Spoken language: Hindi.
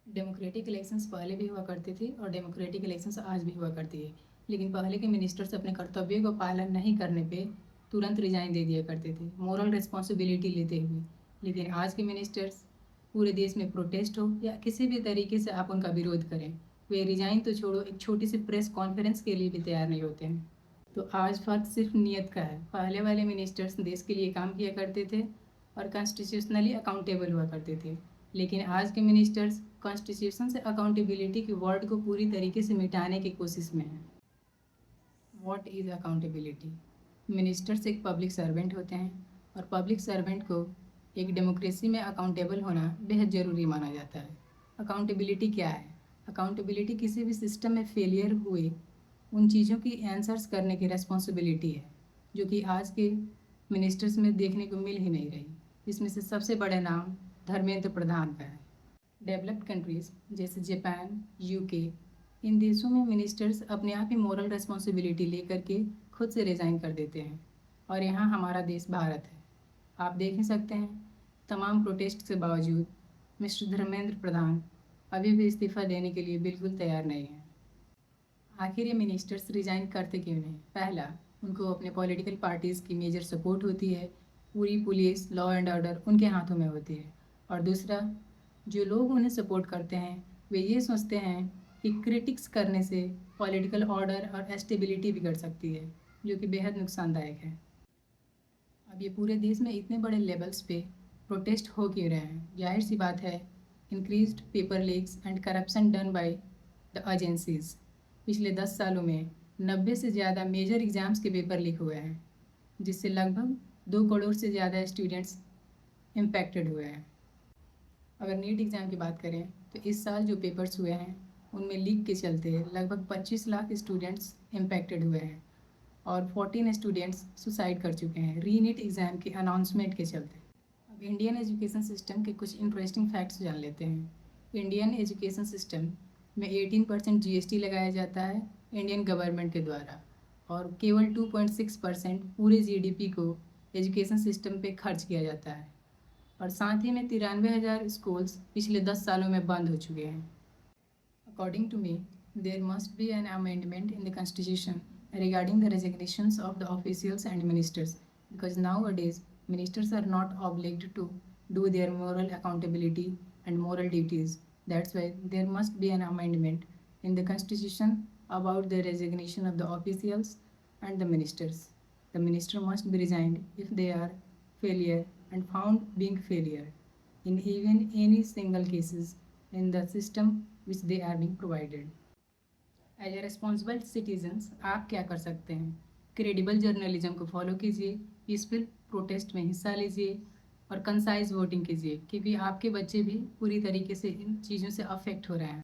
डेमोक्रेटिक इलेक्शंस पहले भी हुआ करते थे और डेमोक्रेटिक इलेक्शंस आज भी हुआ करती है। लेकिन पहले के मिनिस्टर्स अपने कर्तव्यों का पालन नहीं करने पे तुरंत रिजाइन दे दिया करते थे, मोरल रिस्पॉन्सिबिलिटी लेते हुए। लेकिन आज के मिनिस्टर्स पूरे देश में प्रोटेस्ट हो या किसी भी तरीके से आप उनका विरोध करें, वे रिजाइन तो छोड़ो, एक छोटी सी प्रेस कॉन्फ्रेंस के लिए भी तैयार नहीं होते हैं। तो आज फ़र्क सिर्फ नीयत का है। पहले वाले मिनिस्टर्स देश के लिए काम किया करते थे और कॉन्स्टिट्यूशनली अकाउंटेबल हुआ करते थे। लेकिन आज के मिनिस्टर्स कॉन्स्टिट्यूशन से अकाउंटेबिलिटी के वर्ड को पूरी तरीके से मिटाने की कोशिश में हैं। What is accountability? मिनिस्टर्स एक पब्लिक सर्वेंट होते हैं और पब्लिक सर्वेंट को एक डेमोक्रेसी में अकाउंटेबल होना बेहद ज़रूरी माना जाता है। अकाउंटेबिलिटी क्या है? अकाउंटेबिलिटी किसी भी सिस्टम में फेलियर हुए उन चीज़ों की आंसर्स करने की रिस्पॉन्सिबिलिटी है, जो कि आज के मिनिस्टर्स में देखने को मिल ही नहीं रही। इसमें से सबसे बड़ा नाम धर्मेंद्र प्रधान का है। डेवलप्ड कंट्रीज़ जैसे जापान, यूके, इन देशों में मिनिस्टर्स अपने आप ही मोरल रिस्पॉन्सिबिलिटी लेकर के खुद से रिज़ाइन कर देते हैं। और यहाँ हमारा देश भारत है। आप देख ही सकते हैं, तमाम प्रोटेस्ट के बावजूद मिस्टर धर्मेंद्र प्रधान अभी भी इस्तीफ़ा देने के लिए बिल्कुल तैयार नहीं है। आखिर ये मिनिस्टर्स रिज़ाइन करते क्यों नहीं? पहला, उनको अपने पॉलिटिकल पार्टीज़ की मेजर सपोर्ट होती है, पूरी पुलिस, लॉ एंड ऑर्डर उनके हाथों में होती है। और दूसरा, जो लोग उन्हें सपोर्ट करते हैं वे ये सोचते हैं कि क्रिटिक्स करने से पॉलिटिकल ऑर्डर और स्टेबिलिटी बिगड़ सकती है, जो कि बेहद नुकसानदायक है। अब ये पूरे देश में इतने बड़े लेवल्स पे प्रोटेस्ट हो क्यों रहे हैं? जाहिर सी बात है, increased paper leaks and corruption done by the agencies. पिछले 10 सालों में 90 से ज़्यादा मेजर एग्ज़ाम्स के पेपर लीक हुए हैं, जिससे लगभग 2 करोड़ से ज़्यादा स्टूडेंट्स इम्पैक्टेड हुए हैं। अगर नीट एग्ज़ाम की बात करें तो इस साल जो पेपर्स हुए हैं उनमें लीक के चलते लगभग 25 लाख स्टूडेंट्स इम्पैक्टेड हुए हैं और 14 स्टूडेंट्स सुसाइड कर चुके हैं री नीट एग्ज़ाम के अनाउंसमेंट के चलते। अब इंडियन एजुकेशन सिस्टम के कुछ इंटरेस्टिंग फैक्ट्स जान लेते हैं। इंडियन एजुकेशन सिस्टम में 18% जीएसटी लगाया जाता है इंडियन गवर्नमेंट के द्वारा, और केवल 2.6% पूरे जीडीपी को एजुकेशन सिस्टम पे खर्च किया जाता है। और साथ ही में 93,000 स्कूल्स पिछले 10 सालों में बंद हो चुके हैं। According to me, there must be an amendment in the constitution regarding the resignations of the officials and ministers, because nowadays ministers are not obliged to do their moral accountability and moral duties. That's why there must be an amendment in the constitution about the resignation of the officials and the ministers. The minister must be resigned if they are failure and found being failure in even any single cases in the system which they are being provided. As a responsible citizens आप क्या कर सकते हैं? क्रेडिबल जर्नलिज्म को फॉलो कीजिए, पीसफुल प्रोटेस्ट में हिस्सा लीजिए और कंसाइज वोटिंग कीजिए, क्योंकि आपके बच्चे भी पूरी तरीके से इन चीज़ों से अफेक्ट हो रहे हैं।